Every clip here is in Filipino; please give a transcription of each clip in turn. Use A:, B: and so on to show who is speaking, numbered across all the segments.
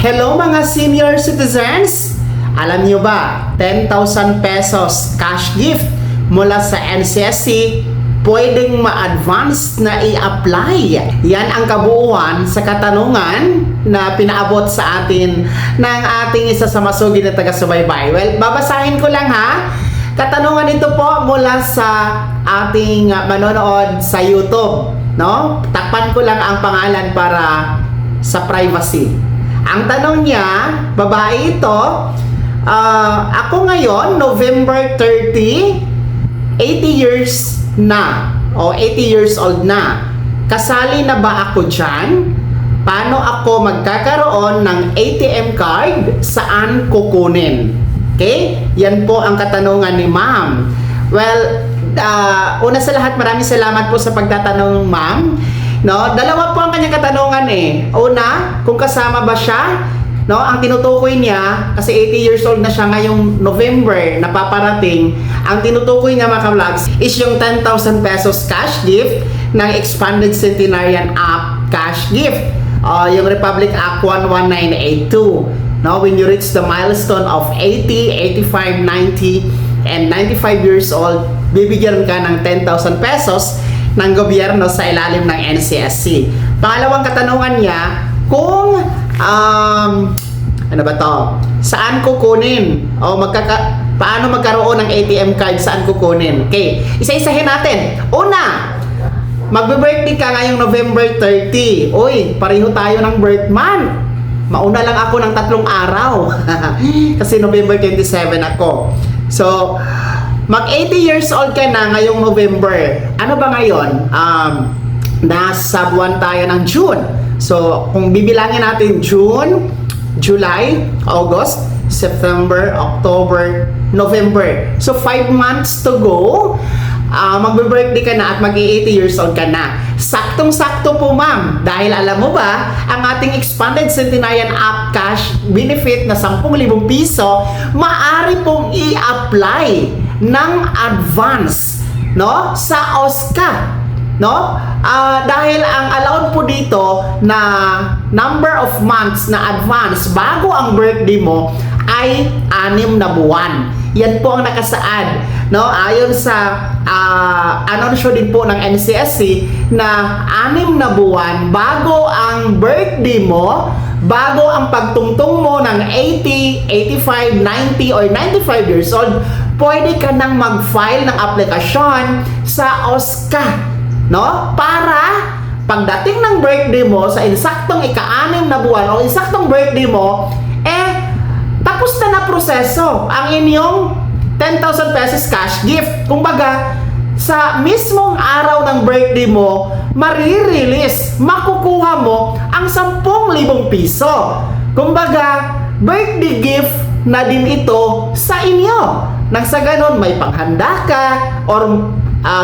A: Hello mga senior citizens! Alam niyo ba, 10,000 pesos cash gift mula sa NCSC pwedeng ma-advance na i-apply. Yan ang kabuuan sa katanungan na pinaabot sa atin ng ating isa sa masugid na taga-subaybay. Well, babasahin ko lang ha. Katanungan ito po mula sa ating manonood sa YouTube. No? Takpan ko lang ang pangalan para sa privacy. Ang tanong niya, babae ito, ako ngayon, November 30, 80 years na, o 80 years old na. Kasali na ba ako dyan? Paano ako magkakaroon ng ATM card? Saan kukunin? Okay? Yan po ang katanungan ni ma'am. Well, una sa lahat, maraming salamat po sa pagtatanong, ma'am. No, dalawa po ang kanyang katanungan eh. Una, kung kasama ba siya, no? Ang tinutukoy niya kasi 80 years old na siya ngayong November na paparating. Ang tinutukoy niya mga ka-vlogs is yung 10,000 pesos cash gift ng Expanded Centenarian Act cash gift. Yung Republic Act 11982. No, when you reach the milestone of 80, 85, 90 and 95 years old, bibigyan ka ng 10,000 pesos ng gobyerno sa ilalim ng NCSC. Pangalawang katanungan niya, kung ano ba to? Saan kukunin? O paano magkaroon ng ATM card? Saan kukunin? Okay, isa-isahin natin. Una, magbe-birthday ka ngayong November 30. Uy, pareho tayo ng birth month. Mauna lang ako ng 3 araw. Kasi November 27 ako. So, mag 80 years old ka na ngayong November. Ano ba ngayon? Nasa buwan tayo ng June. So, kung bibilangin natin June, July, August, September, October, November. So, 5 months to go. Magbe-birthday ka na at mag-80 years old ka na. Saktong-sakto po, ma'am. Dahil alam mo ba, ang ating Expanded Centenarian Act cash benefit na 10,000 piso, maaari pong i-apply ng advance, no, sa OSCA, no? Dahil ang allowed po dito na number of months na advance bago ang birthday mo ay 6 na buwan. Yan po ang nakasaad, no? Ayon sa anunsyo din po ng NCSC na 6 na buwan bago ang birthday mo, bago ang pagtungtong mo ng 80, 85, 90 or 95 years old, pwede ka nang mag-file ng aplikasyon sa OSCA, no? Para pagdating ng birthday mo sa insaktong ika-6 na buwan o insaktong birthday mo, tapos na proseso ang inyong 10,000 pesos cash gift. Kumbaga, sa mismong araw ng birthday mo, marirelease, makukuha mo ang 10,000 piso. Kumbaga, birthday gift na din ito sa inyo. Nang sa ganun, may panghanda ka or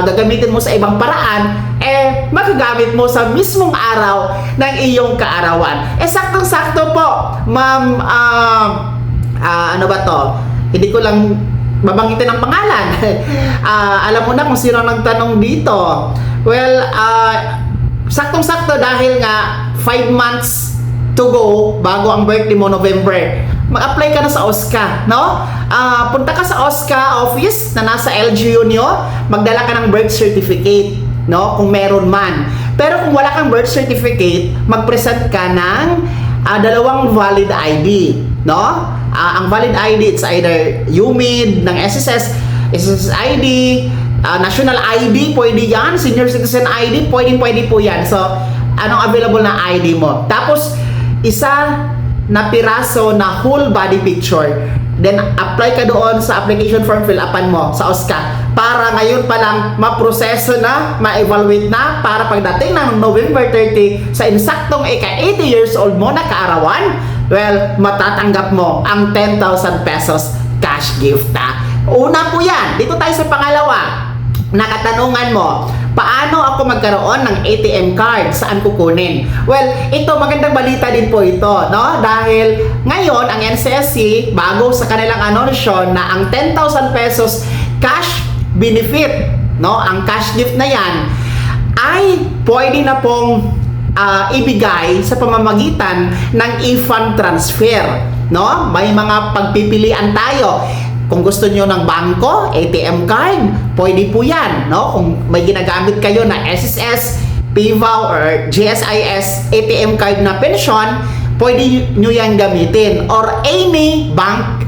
A: gagamitin mo sa ibang paraan, magagamit mo sa mismong araw ng iyong kaarawan. Saktong-sakto po, ma'am, ano ba to? Hindi ko lang babanggitin ang pangalan. Alam mo na kung sino nagtanong dito. Well, saktong-sakto dahil nga 5 months to go bago ang birthday mo, November. Mag-apply ka na sa OSCA, no? Punta ka sa OSCA office na nasa LGU nyo, magdala ka ng birth certificate, no? Kung meron man. Pero kung wala kang birth certificate, mag-present ka ng 2 valid ID, no? Ang valid ID, it's either UMID ng SSS, SSS ID, National ID, pwede yan, Senior Citizen ID, pwede po yan. So, anong available na ID mo? Tapos, isa na piraso na whole body picture. Then, apply ka doon sa application form, fill upan mo sa OSCA. Para ngayon pa lang maproseso na, ma-evaluate na, para pagdating ng November 30, sa insaktong ika-80 years old mo na kaarawan, well, matatanggap mo ang 10,000 pesos cash gift. Una po yan. Dito tayo sa pangalawa. Nakatanungan mo, paano ako magkaroon ng ATM card? Saan kukunin? Well, ito magandang balita din po ito, no? Dahil ngayon ang NCSC bago sa kanilang anunsyo na ang 10,000 pesos cash benefit, no? Ang cash gift na yan ay pwede na pong ibigay sa pamamagitan ng e-fund transfer, no? May mga pagpipilian tayo. Kung gusto nyo ng bangko, ATM card, pwede po yan, no? Kung may ginagamit kayo na SSS, PIVAW, or GSIS ATM card na pensyon, pwede nyo yan gamitin. Or any bank,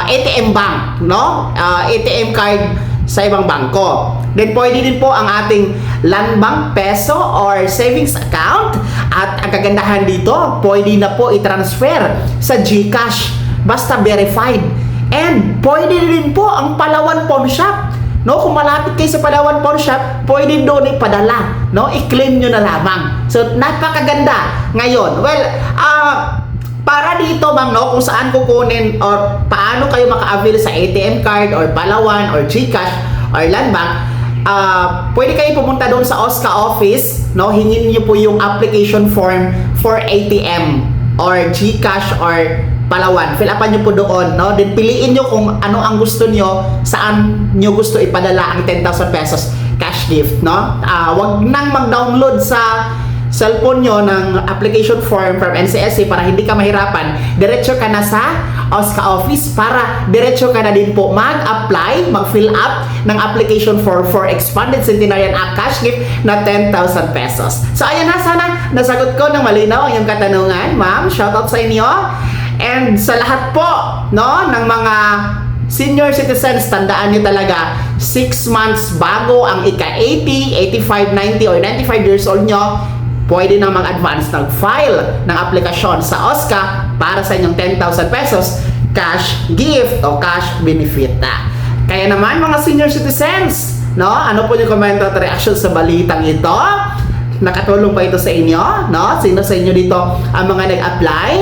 A: ATM bank, no? ATM card sa ibang bangko. Then pwede din po ang ating Land Bank Peso or savings account. At ang kagandahan dito, pwede na po i-transfer sa GCash basta verified. And pwede din po ang Palawan Pawn Shop. No, kung malapit kayo sa Palawan Pawn Shop, pwede doon ipadala, no? I-claim nyo na lamang. So napakaganda ngayon. Well, para dito ma'am, no, kung saan kukunin or paano kayo maka-avail sa ATM card or Palawan or GCash or Land Bank, pwede kayo pumunta doon sa OSCA office, no, hingin niyo po yung application form for ATM or GCash or Palawan. Fill upan niyo po doon, no? Then piliin niyo kung ano ang gusto niyo, saan niyo gusto ipadala ang 10,000 pesos cash gift, no? Wag nang mag-download sa cellphone nyo ng application form from NCSC para hindi ka mahirapan. Diretso ka na sa OSCA office para diretso ka na din po mag-apply, mag-fill up ng application form for Expanded Centenarian Act cash gift na 10,000 pesos. So ayan na, sana nasagot ko ng malinaw ang iyong katanungan, ma'am. Shoutout sa inyo. And sa lahat po, no, ng mga senior citizens, tandaan nyo talaga, 6 months bago ang ika-80, 85, 90, or 95 years old nyo, pwede nang mag-advance nag-file ng aplikasyon sa OSCA para sa inyong 10,000 pesos cash gift o cash benefit. Kaya naman mga senior citizens, no, ano po yung comment at reaction sa balitang ito? Nakatulong pa ito sa inyo, no? Sino sa inyo dito ang mga nag-apply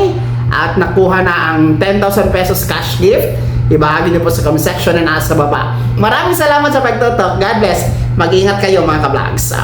A: at nakuha na ang 10,000 pesos cash gift? Ibahagi niyo po sa comment section na nasa baba. Maraming salamat sa pagtutok. God bless. Mag-ingat kayo mga ka-vlogs.